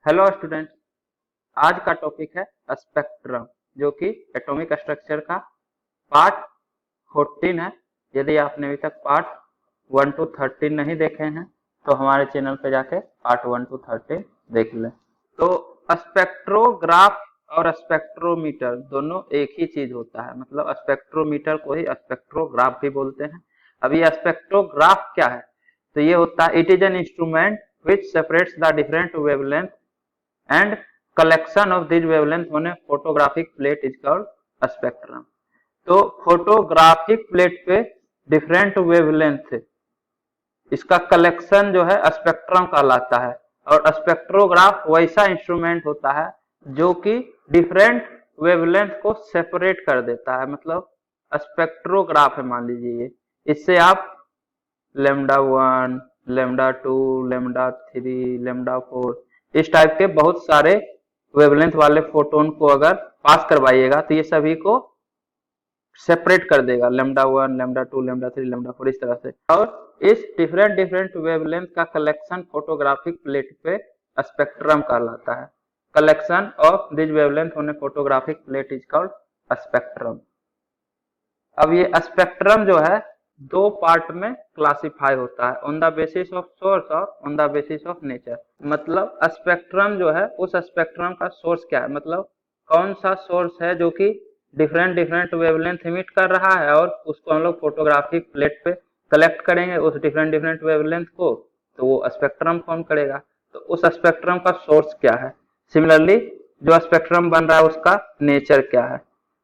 Hello student. आज का topic है स्पेक्ट्रम, जो कि एटॉमिक स्ट्रक्चर का पार्ट 14 है। यदि आपने अभी तक पार्ट 1 to 13 नहीं देखे हैं तो हमारे चैनल पे जाके पार्ट 1 to 13 देख लें। तो स्पेक्ट्रोग्राफ और स्पेक्ट्रोमीटर दोनों एक ही चीज होता है, मतलब स्पेक्ट्रोमीटर को ही स्पेक्ट्रोग्राफ भी बोलते हैं। अब ये स्पेक्ट्रोग्राफ क्या है? तो ये होता है, it is an instrument which separates the different wavelength and collection of these wavelength on a photographic plate is called spectrum। तो फोटोग्राफिक प्लेट पे डिफरेंट वेवलेंथ, इसका कलेक्शन जो है स्पेक्ट्रम कहलाता है। और स्पेक्ट्रोग्राफ वैसा इंस्ट्रूमेंट होता है जो कि डिफरेंट वेवलेंथ को सेपरेट कर देता है, मतलब स्पेक्ट्रोग्राफ है मान लीजिए ये। इससे आप लेमडा 1, लेमडा 2, लेमडा 3, लेमडा 4 इस टाइप के बहुत सारे वेवलेंथ वाले फोटोन को अगर पास करवाइएगा तो ये सभी को सेपरेट कर देगा, लेमडा 1, लेमडा 2, लेमडा 3, लेमडा 4 इस तरह से। और इस डिफरेंट डिफरेंट वेवलेंथ का कलेक्शन फोटोग्राफिक प्लेट पे स्पेक्ट्रम कहलाता है। Collection of this wavelength on A photographic plate is called spectrum. अब ये स्पेक्ट्रम जो है दो पार्ट में क्लासिफाई होता है, on the basis of source और on the basis of nature. मतलब स्पेक्ट्रम जो है, उस स्पेक्ट्रम का सोर्स क्या है, मतलब कौन सा सोर्स है जो कि डिफरेंट डिफरेंट वेवलेंथ इमिट कर रहा है और उसको हम लोग फोटोग्राफिक प्लेट पे कलेक्ट करेंगे उस डिफरेंट डिफरेंट वेवलेंथ को, तो वो स्पेक्ट्रम फॉर्म करेगा। तो उस स्पेक्ट्रम का सोर्स क्या है, सिमिलरली जो स्पेक्ट्रम बन रहा है उसका नेचर क्या है।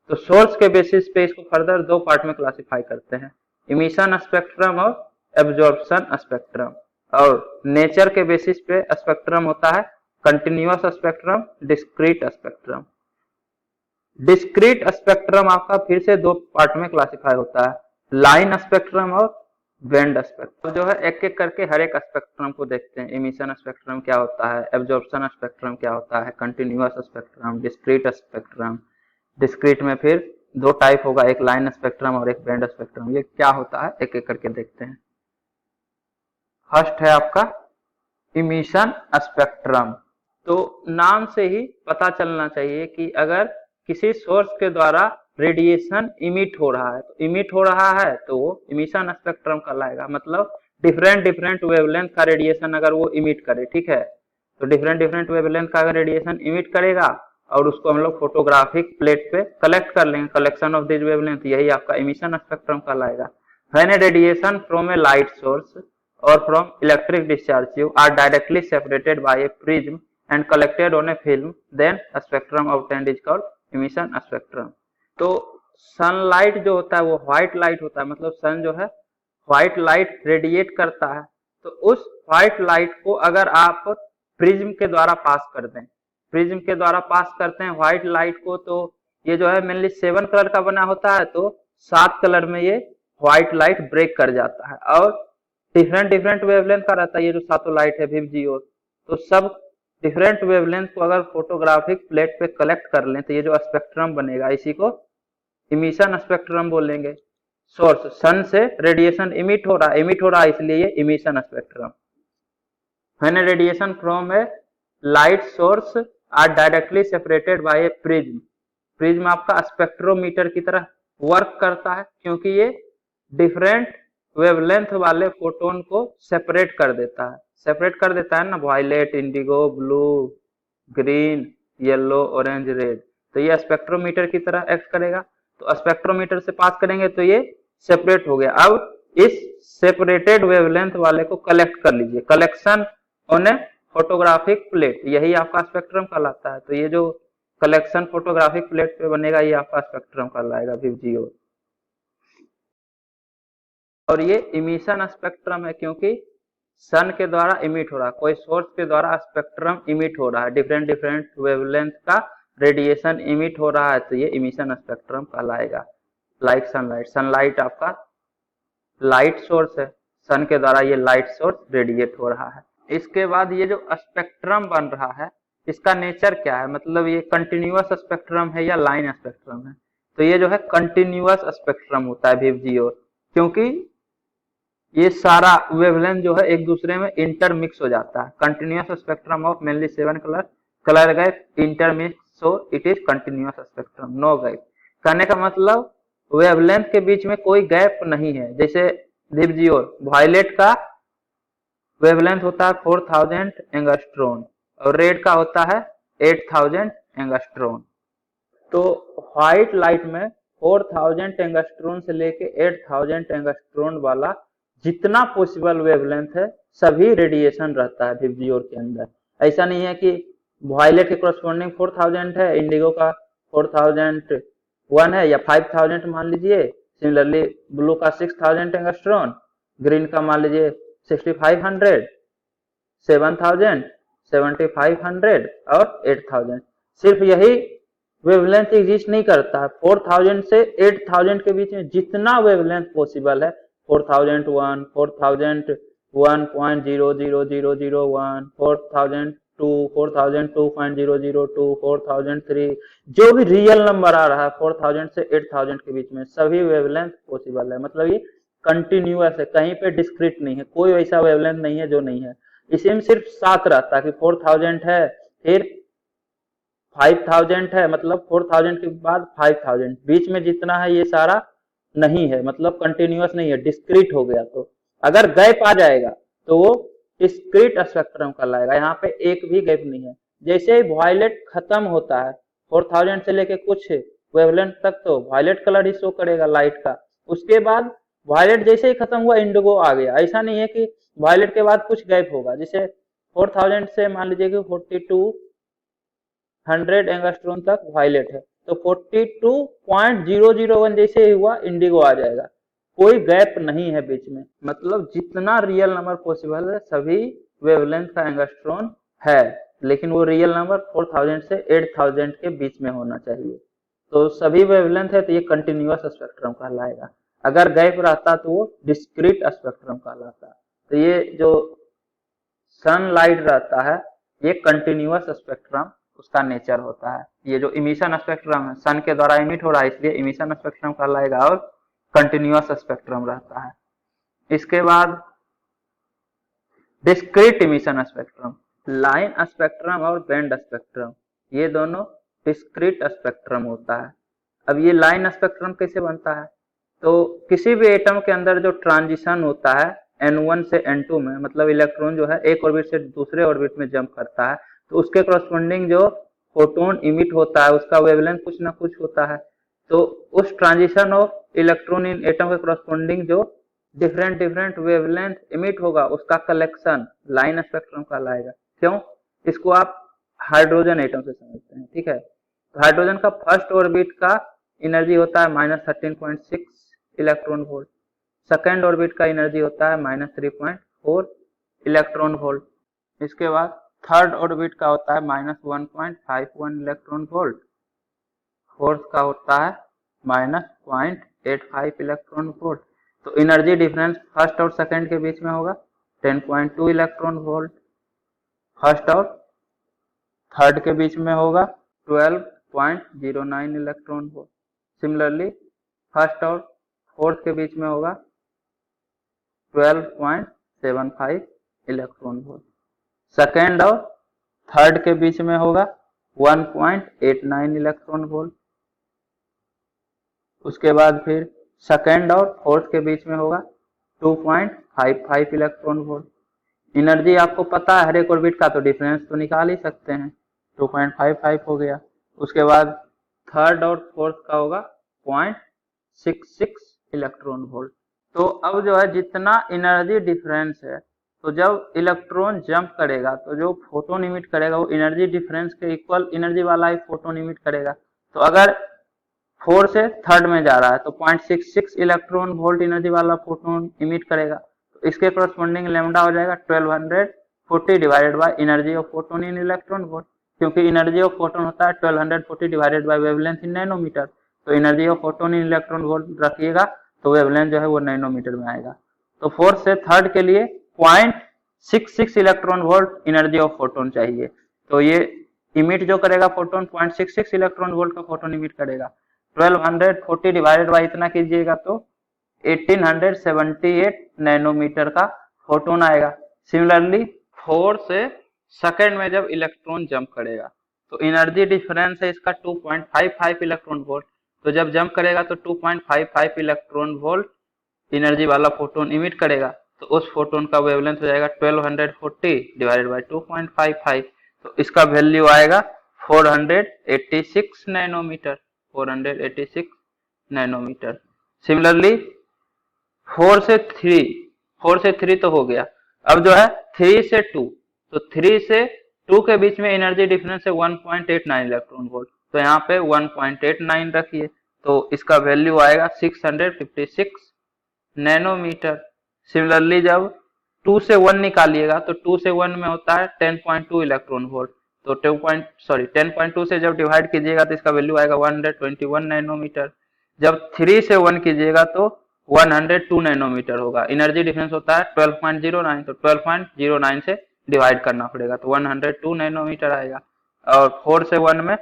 तो सोर्स के बेसिस पे इसको फर्दर दो पार्ट में क्लासिफाई करते हैं, इमिशन स्पेक्ट्रम और एब्जॉर्प्शन स्पेक्ट्रम। और नेचर के बेसिस पे स्पेक्ट्रम होता है continuous spectrum, discrete spectrum. Discrete spectrum आपका फिर से दो पार्ट में क्लासिफाई होता है, लाइन स्पेक्ट्रम और बैंड स्पेक्ट्रम। जो है एक एक करके हर एक स्पेक्ट्रम को देखते हैं। इमिशन स्पेक्ट्रम क्या होता है, एब्जॉर्प्शन स्पेक्ट्रम क्या होता है, continuous spectrum, discrete spectrum. Discrete में फिर दो टाइप होगा, एक लाइन स्पेक्ट्रम और एक बैंड स्पेक्ट्रम। ये क्या होता है एक एक करके देखते हैं। फर्स्ट है आपका इमिशन स्पेक्ट्रम। तो नाम से ही पता चलना चाहिए कि अगर किसी सोर्स के द्वारा रेडिएशन इमिट हो रहा है, तो इमिट हो रहा है तो वो इमिशन स्पेक्ट्रम कहलाएगा। मतलब डिफरेंट डिफरेंट वेवलेंथ का रेडिएशन अगर वो इमिट करे, ठीक है, तो डिफरेंट डिफरेंट वेवलेंथ का अगर रेडिएशन इमिट करेगा और उसको हम लोग फोटोग्राफिक प्लेट पे कलेक्ट कर लेंगे, कलेक्शन ऑफ दिस वेवलेंथ, यही आपका इमिशन स्पेक्ट्रम कहलाएगा। When A radiation from a light source or from electric discharge tube are directly separated by a prism and collected on a film, then a spectrum obtained is called emission spectrum। तो sunlight जो होता है वो white light होता है, मतलब सन जो है व्हाइट लाइट रेडिएट करता है। तो उस व्हाइट लाइट को अगर आप प्रिज्म के द्वारा पास कर दें, प्रिज्म के द्वारा पास करते हैं व्हाइट लाइट को, तो ये जो है मेनली 7 कलर का बना होता है, तो 7 कलर में ये व्हाइट लाइट ब्रेक कर जाता है। और डिफरेंट डिफरेंट वेवलेंथ का रहता है ये जो सातों लाइट है विव जीओ, तो सब डिफरेंट वेवलेंथ को अगर फोटोग्राफिक प्लेट पे कलेक्ट कर लें तो ये जो स्पेक्ट्रम बनेगा इसी को इमिशन स्पेक्ट्रम बोलेंगे। सोर्स सन से रेडिएशन इमिट हो रहा है इसलिए ये emission spectrum. When radiation from a light source are directly separated by a prism, prism आपका स्पेक्ट्रोमीटर की तरह वर्क करता है क्योंकि ये डिफरेंट वेवलेंथ वाले फोटोन को सेपरेट कर देता है, सेपरेट कर देता है ना, violet, indigo, blue, green, yellow, orange, red. तो ये स्पेक्ट्रोमीटर की तरह एक्ट करेगा। तो स्पेक्ट्रोमीटर से पास करेंगे तो ये सेपरेट हो गया। अब इस सेपरेटेड वेवलेंथ वाले को कलेक्ट कर लीजिए, collection on A photographic plate, यही आपका स्पेक्ट्रम कहलाता है। तो ये जो कलेक्शन फोटोग्राफिक प्लेट पे बनेगा ये आपका स्पेक्ट्रम कहलाएगा विवजीओ। और ये इमिशन स्पेक्ट्रम है क्योंकि सन के द्वारा इमिट हो रहा है, कोई सोर्स के द्वारा स्पेक्ट्रम इमिट हो रहा है, डिफरेंट डिफरेंट वेवलेंथ का रेडिएशन इमिट हो रहा है, तो ये इमिशन स्पेक्ट्रम कहलाएगा। लाइक सनलाइट, सनलाइट आपका लाइट सोर्स है, सन के द्वारा ये लाइट सोर्स रेडिएट हो रहा है। इसके बाद ये जो स्पेक्ट्रम बन रहा है इसका नेचर क्या है, मतलब ये कंटिन्यूअस स्पेक्ट्रम है या लाइन स्पेक्ट्रम है। तो ये जो है कंटिन्यूअस स्पेक्ट्रम होता है विव जीओ, क्योंकि ये सारा वेवलेंथ जो है एक दूसरे में इंटरमिक्स हो जाता है। Continuous spectrum of mainly 7 colour gap intermix, so it is continuous spectrum, no gap. कहने का मतलब वेवलेंथ के बीच में कोई गैप नहीं है। जैसे डिप्जियोर वायलेट का वेवलेंथ होता है 4000 एंगस्ट्रॉन और रेड का होता है 8000 एंगस्ट्रॉन। तो व्हाइट लाइट में 4000 एंगस्ट्रॉन से लेके 8000 एंगस्ट्रॉन वाला जितना पॉसिबल वेवलेंथ है सभी रेडिएशन रहता है डिप्जियोर के अंदर। ऐसा नहीं है कि वायलेट के कोरस्पॉन्डिंग 4000 है, इंडिगो का 4001 है या 5000 मान लीजिए। सिमिलरली ब्लू का 6000 एंगस्ट्रॉन, ग्रीन का मान लीजिए 6500, 7000, 7500 और 8000। सिर्फ यही वेवलेंथ एग्जिस्ट नहीं करता है। 4000 से 8000 के बीच में जितना वेवलेंथ पॉसिबल है, 4001, 4001.00001, 4002, 4002.002, 4003, जो भी रियल नंबर आ रहा है 4000 से 8000 के बीच में सभी वेवलेंथ पॉसिबल है। मतलब ये कंटिन्यूअस है, कहीं पे डिस्क्रीट नहीं है, कोई ऐसा वेवलेंथ नहीं है जो नहीं है। इसी में सिर्फ 7 रहता है कि 4000 है, फिर 5000 है, मतलब 4000 के बाद 5000, बीच में जितना है ये सारा नहीं है, मतलब कंटिन्यूअस नहीं है, डिस्क्रीट हो गया। तो अगर गैप आ जाएगा तो वो डिस्क्रीट स्पेक्ट्रम कहलाएगा। यहाँ पे एक भी गैप नहीं है। जैसे ही वायलेट खत्म होता है 4000 से लेके कुछ वेवलेंथ तक तो वायलेट कलर ही शो करेगा लाइट का। उसके बाद वायलेट जैसे ही खत्म हुआ इंडिगो आ गया। ऐसा नहीं है कि वायलेट के बाद कुछ गैप होगा। जैसे 4000 से मान लीजिए कि 4200 एंगस्ट्रॉन तक वायलेट है, तो 42.001 जैसे ही हुआ इंडिगो आ जाएगा। कोई गैप नहीं है बीच में, मतलब जितना रियल नंबर पॉसिबल है सभी वेवलेंथ का एंगस्ट्रॉन है, लेकिन वो रियल नंबर 4000 से 8000 के बीच में होना चाहिए। तो सभी वेवलेंथ है तो ये कंटिन्यूअस स्पेक्ट्रम कहलाएगा। अगर गैप रहता तो वो डिस्क्रीट स्पेक्ट्रम कहलाता। तो ये जो सनलाइट रहता है ये कंटिन्यूअस स्पेक्ट्रम उसका नेचर होता है। ये जो इमिशन स्पेक्ट्रम है सन के द्वारा इमिट हो रहा है इसलिए इमिशन स्पेक्ट्रम कहलाएगा और कंटिन्यूअस स्पेक्ट्रम रहता है। इसके बाद discrete emission spectrum, line spectrum और बैंड स्पेक्ट्रम, ये दोनों डिस्क्रीट स्पेक्ट्रम होता है। अब ये लाइन स्पेक्ट्रम कैसे बनता है? तो किसी भी एटम के अंदर जो ट्रांजिशन होता है n1 से n2 में, मतलब इलेक्ट्रॉन जो है एक ऑर्बिट से दूसरे ऑर्बिट में जंप करता है, तो उसके करस्पॉन्डिंग जो फोटोन इमिट होता है उसका वेवलेंथ कुछ ना कुछ होता है। तो उस transition of electron in atom के करस्पॉन्डिंग जो डिफरेंट डिफरेंट वेवलेंथ इमिट होगा उसका कलेक्शन लाइन स्पेक्ट्रम कहलाएगा। क्यों? इसको आप हाइड्रोजन एटम से समझते हैं, ठीक है। तो हाइड्रोजन का फर्स्ट ऑर्बिट का एनर्जी होता है -13.6 इलेक्ट्रॉन वोल्ट, सेकेंड ऑर्बिट का एनर्जी होता है -3.4 इलेक्ट्रॉन वोल्ट। इसके बाद थर्ड ऑर्बिट का होता है -1.51 इलेक्ट्रॉन वोल्ट, फोर्थ का होता है -0.85 इलेक्ट्रॉन वोल्ट। तो एनर्जी डिफरेंस फर्स्ट और सेकेंड के बीच में होगा 10.2 इलेक्ट्रॉन वोल्ट, फर्स्ट और थर्ड के बीच में होगा 12.09 इलेक्ट्रॉन वोल्ट। सिमिलरली फर्स्ट और फोर्थ के बीच में होगा 12.75 इलेक्ट्रॉन वोल्ट, सेकेंड और थर्ड के बीच में होगा 1.89 इलेक्ट्रॉन वोल्ट। उसके बाद फिर सेकेंड और फोर्थ के बीच में होगा 2.55 इलेक्ट्रॉन वोल्ट। एनर्जी आपको पता है हर एक ऑर्बिट का, तो डिफरेंस तो निकाल ही सकते हैं, 2.55 हो गया। उसके बाद थर्ड और फोर्थ का होगा 0.66 इलेक्ट्रॉन वोल्ट। तो अब जो है जितना एनर्जी डिफरेंस है, तो जब इलेक्ट्रॉन जंप करेगा तो जो फोटोन इमिट करेगा वो एनर्जी डिफरेंस के इक्वल एनर्जी वाला ही फोटोन इमिट करेगा। तो अगर 4 से थर्ड में जा रहा है तो 0.66 इलेक्ट्रॉन वोल्ट एनर्जी वाला फोटोन इमिट करेगा। तो इसके करस्पॉन्डिंग लैम्डा हो जाएगा 1240 divided by energy of photon in electron volt, क्योंकि एनर्जी ऑफ फोटोन होता है 1240 divided by wavelength in nanometre. तो energy of photon in electron volt रखिएगा तो वेवलेंथ जो है वो नैनोमीटर में आएगा। तो फोर्थ से थर्ड के लिए 0.66 electron volt energy of photon चाहिए। तो ये इमिट जो करेगा फोटोन 0.66 इलेक्ट्रॉन वोल्ट का फोटोन इमिट करेगा। 1240 डिवाइडेड बाय इतना कीजिएगा तो 1878 नैनोमीटर का फोटोन आएगा। सिमिलरली 4 से सेकंड में जब इलेक्ट्रॉन जंप करेगा तो एनर्जी डिफरेंस है इसका 2.55 इलेक्ट्रॉन वोल्ट। तो जब जंप करेगा तो 2.55 इलेक्ट्रॉन वोल्ट एनर्जी वाला फोटोन इमिट करेगा। तो उस फोटोन का वेवलेंथ हो जाएगा 1240 डिवाइडेड बाय 2.55। तो इसका वैल्यू आएगा 486 नैनोमीटर, 486 नैनोमीटर। सिमिलरली 4 से 3, 4 से 3 तो हो गया। अब जो है 3 से 2, तो 3 से 2 के बीच में एनर्जी डिफरेंस है 1.89 इलेक्ट्रॉन वोल्ट। तो यहाँ पे 1.89 रखिए, तो इसका वैल्यू आएगा 656 नैनोमीटर। सिमिलरली जब 2 से 1 निकालिएगा तो 2 से 1 में होता है 10.2 इलेक्ट्रॉन वोल्ट। तो 10.2 से जब डिवाइड कीजिएगा तो इसका वैल्यू आएगा 121 नैनोमीटर। जब 3 से 1 कीजिएगा तो 102 नैनोमीटर होगा। एनर्जी डिफरेंस होता है 12.09, तो 12.09 से डिवाइड करना पड़ेगा तो 102 नैनोमीटर आएगा। और 4 से 1 में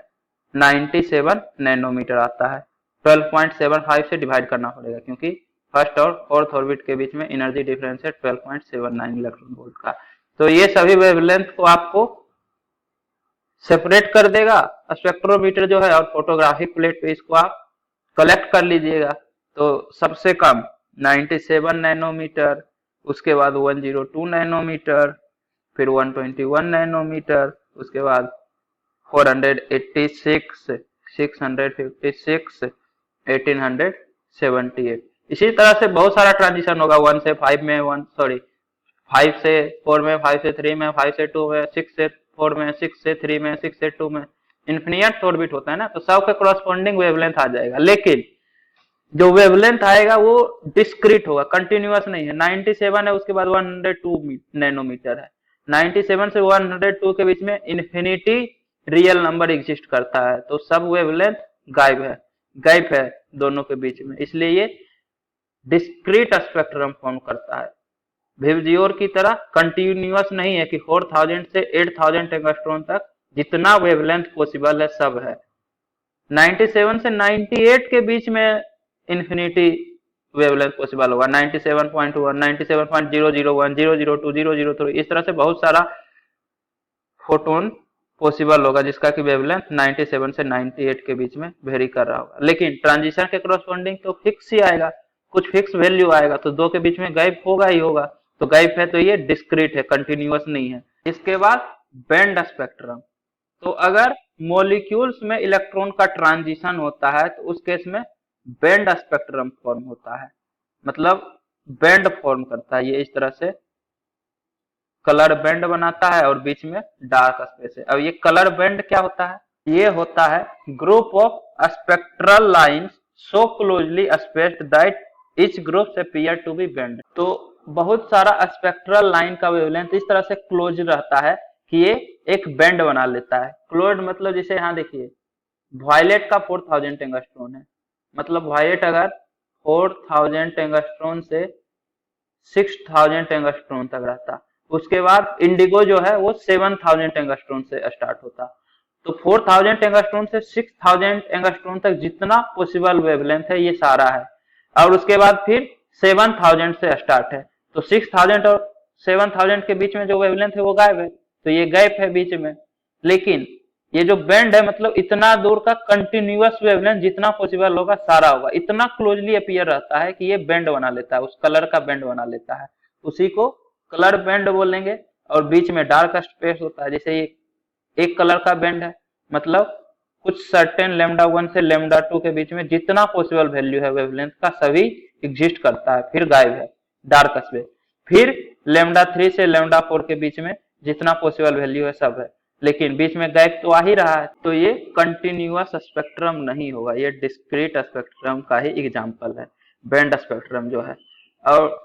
97 नैनोमीटर आता है। 12.75 से डिवाइड करना पड़ेगा क्योंकि फर्स्ट और फोर्थ ऑर्बिट के बीच में एनर्जी डिफरेंस है 12.79 इलेक्ट्रॉन वोल्ट का। तो ये सभी वेवलेंथ को आपको सेपरेट कर देगा स्पेक्ट्रोमीटर जो है, और फोटोग्राफिक प्लेट पे इसको आप कलेक्ट कर लीजिएगा। तो सबसे कम 97 नैनोमीटर, उसके बाद 102 नैनोमीटर, फिर 121 नैनोमीटर, उसके बाद 486, 656, 1878। इसी तरह से बहुत सारा ट्रांजिशन होगा। 1 से 5 में 5 से 4 में, 5 से 3 में, 5 से 2 में, 6 से 4 में, 6 से 3 में, 6 से 2 में, इन्फिनिट ऑर्बिट होता है ना, तो सब का कॉरस्पॉन्डिंग वेवलेंथ आ जाएगा। लेकिन जो वेवलेंथ आएगा वो डिस्क्रीट होगा, कंटिन्यूअस नहीं है। 97 है, उसके बाद 102 नैनोमीटर है। 97 से 102 के बीच में इन्फिनिटी रियल नंबर एग्जिस्ट करता है, तो सब वेवलेंथ गायब है दोनों के बीच में, इसलिए ये डिस्क्रीट स्पेक्ट्रम फॉर्म करता है। विबजियोर की तरह कंटिन्यूअस नहीं है कि 4000 से 8000 एंगस्ट्रॉन तक जितना वेवलेंथ पॉसिबल है सब है। 97 से 98 के बीच में इन्फिनिटी वेवलेंथ पॉसिबल होगा। 97.1, 97.001, 002, 003, इस तरह से बहुत सारा फोटोन पॉसिबल होगा जिसका कि वेवलेंथ 97 से 98 के बीच में वेरी कर रहा होगा। लेकिन ट्रांजिशन के करस्पॉन्डिंग तो फिक्स ही आएगा, कुछ फिक्स वैल्यू आएगा, तो दो के बीच में गैप होगा ही होगा। तो गैप है तो ये डिस्क्रीट है, कंटिन्यूअस नहीं है। इसके बाद बैंड स्पेक्ट्रम। तो अगर मॉलिक्यूल्स में इलेक्ट्रॉन का ट्रांजिशन होता है तो उस केस में बैंड स्पेक्ट्रम फॉर्म होता है, मतलब बैंड फॉर्म करता है ये इस तरह से, कलर बैंड बनाता है और बीच में डार्क स्पेस है। अब ये कलर बैंड क्या होता है? ये होता है group of spectral lines so closely spaced that each group appear to be band. तो बहुत सारा स्पेक्ट्रल लाइन का वेवलेंथ इस तरह से क्लोज रहता है कि ये एक बैंड बना लेता है। क्लोज मतलब जैसे यहाँ देखिए वायलेट का 4000 एंगस्ट्रॉन है, मतलब वायलेट अगर 4000 एंगस्ट्रॉन से 6000 एंगस्ट्रॉन तक रहता, उसके बाद इंडिगो जो है वो 7000 एंगस्ट्रॉन से स्टार्ट होता। तो 4000 एंगस्ट्रॉन से 6000 एंगस्ट्रॉन तक जितना पॉसिबल वेवलेंथ है ये सारा है, और उसके बाद फिर 7000 से स्टार्ट है। तो 6000 और 7000 के बीच में जो वेवलेंथ है वो गायब है, तो ये गैप है बीच में। लेकिन ये जो बैंड है मतलब इतना दूर का कंटिन्यूअस वेवलेंथ जितना पॉसिबल होगा सारा होगा, इतना क्लोजली अपीयर रहता है कि ये बैंड बना लेता है, उस कलर का बैंड बना लेता है, उसी को कलर बैंड बोलेंगे। और बीच में डार्क स्पेस होता है, जैसे ये एक कलर का बैंड है, मतलब कुछ सर्टेन लैम्डा 1 से लैम्डा 2 के बीच में जितना पॉसिबल वैल्यू है वेवलेंथ का सभी एग्जिस्ट करता है, फिर गायब है डार्क स्पेस। फिर लैम्डा 3 से लैम्डा 4 के बीच में जितना पॉसिबल वैल्यू है सब है, लेकिन बीच में गैप तो आ ही रहा है, तो ये कंटिन्यूअस स्पेक्ट्रम नहीं होगा, ये डिस्क्रीट स्पेक्ट्रम का ही एग्जांपल है बैंड स्पेक्ट्रम जो है। और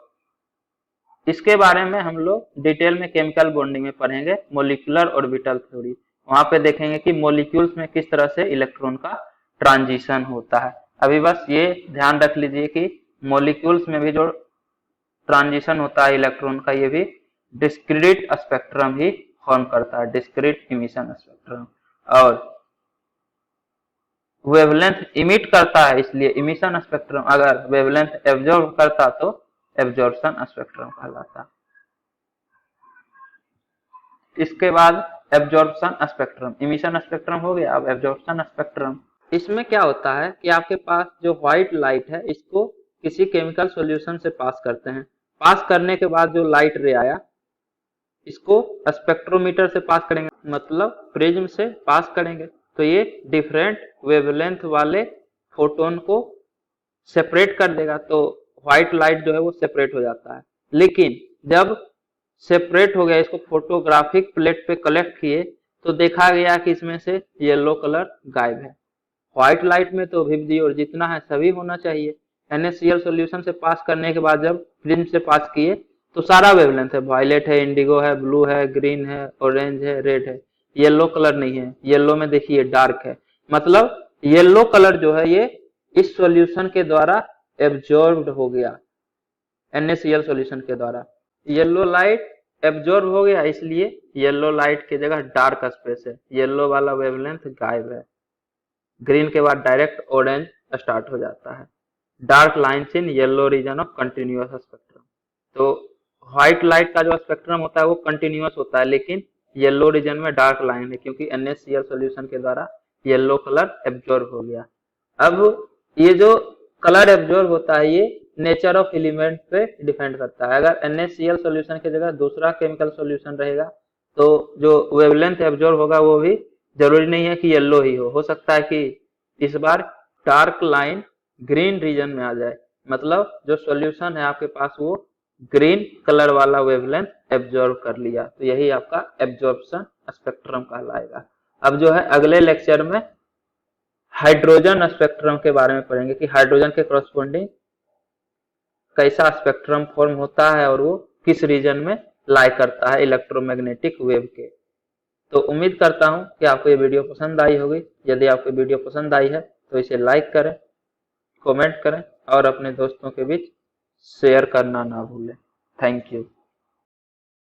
इसके बारे में हम लोग डिटेल में केमिकल बॉन्डिंग में पढ़ेंगे, मॉलिक्यूलर ऑर्बिटल थ्योरी, वहां पे देखेंगे कि मॉलिक्यूल्स में किस तरह से इलेक्ट्रॉन का ट्रांजिशन होता है। अभी बस ये ध्यान रख लीजिए कि मॉलिक्यूल्स में भी जो ट्रांजिशन होता है इलेक्ट्रॉन का ये भी डिस्क्रीट स्पेक्ट्रम ही फॉर्म करता है, डिस्क्रीट इमिशन स्पेक्ट्रम। और वेवलेंथ इमिट करता है इसलिए इमिशन स्पेक्ट्रम, अगर वेवलेंथ एब्जॉर्ब करता तो एब्जॉर्प्शन स्पेक्ट्रम कहलाता। इसके बाद एब्जॉर्प्शन स्पेक्ट्रम, इमिशन स्पेक्ट्रम हो गया, अब एब्जॉर्प्शन स्पेक्ट्रम। इसमें क्या होता है कि आपके पास जो व्हाइट लाइट है इसको किसी केमिकल सॉल्यूशन से पास करते हैं, पास करने के बाद जो लाइट रे आया इसको स्पेक्ट्रोमीटर से पास करेंगे, मतलब प्रिज्म से पास करेंगे, तो ये डिफरेंट वेवलेंथ वाले फोटोन को सेपरेट कर देगा, तो व्हाइट लाइट जो है वो सेपरेट हो जाता है। लेकिन जब सेपरेट हो गया, इसको फोटोग्राफिक प्लेट पे कलेक्ट किए तो देखा गया कि इसमें से येलो कलर गायब है। व्हाइट लाइट में तो विबजी और जितना है सभी होना चाहिए। NaCl सॉल्यूशन से पास करने के बाद जब प्रिज्म से पास किए तो सारा वेवलेंथ है, वायलेट है, इंडिगो है, ब्लू है, ग्रीन है, ऑरेंज है, रेड है, येलो कलर नहीं है। येलो में देखिए डार्क है, मतलब येलो कलर जो है ये इस सॉल्यूशन के द्वारा एब्जॉर्ब्ड हो गया, NaCl सॉल्यूशन के द्वारा येलो लाइट एब्जॉर्ब हो गया, इसलिए येलो लाइट की जगह डार्क स्पेस है, येलो वाला वेवलेंथ गायब है। ग्रीन के बाद डायरेक्ट ऑरेंज स्टार्ट हो जाता है। Dark lines in yellow region of continuous spectrum. तो व्हाइट लाइट का जो स्पेक्ट्रम होता है वो कंटिन्यूअस होता है, लेकिन येलो रीजन में डार्क लाइन है क्योंकि NaCl सॉल्यूशन के द्वारा येलो कलर एब्जॉर्ब हो गया। अब ये जो कलर एब्जॉर्ब होता है ये नेचर ऑफ एलिमेंट पे डिपेंड करता है। अगर NaCl सॉल्यूशन की जगह दूसरा केमिकल सॉल्यूशन रहेगा तो जो वेवलेंथ एब्जॉर्ब होगा वो भी जरूरी नहीं है कि येलो ही हो सकता है कि इस बार डार्क लाइन ग्रीन रीजन में आ जाए, मतलब जो सॉल्यूशन है आपके पास वो ग्रीन कलर वाला वेवलेंथ एब्जॉर्ब कर लिया, तो यही आपका एब्जॉर्प्शन स्पेक्ट्रम कहलाएगा। अब जो है अगले लेक्चर में हाइड्रोजन स्पेक्ट्रम के बारे में पढ़ेंगे कि हाइड्रोजन के करस्पॉन्डिंग कैसा स्पेक्ट्रम फॉर्म होता है और वो किस रीजन में लाई करता है इलेक्ट्रोमैग्नेटिक वेव के। तो उम्मीद करता हूं कि आपको ये वीडियो पसंद आई होगी। यदि आपको वीडियो पसंद आई है तो इसे लाइक करें, कमेंट करें और अपने दोस्तों के बीच शेयर करना ना भूलें। Thank you.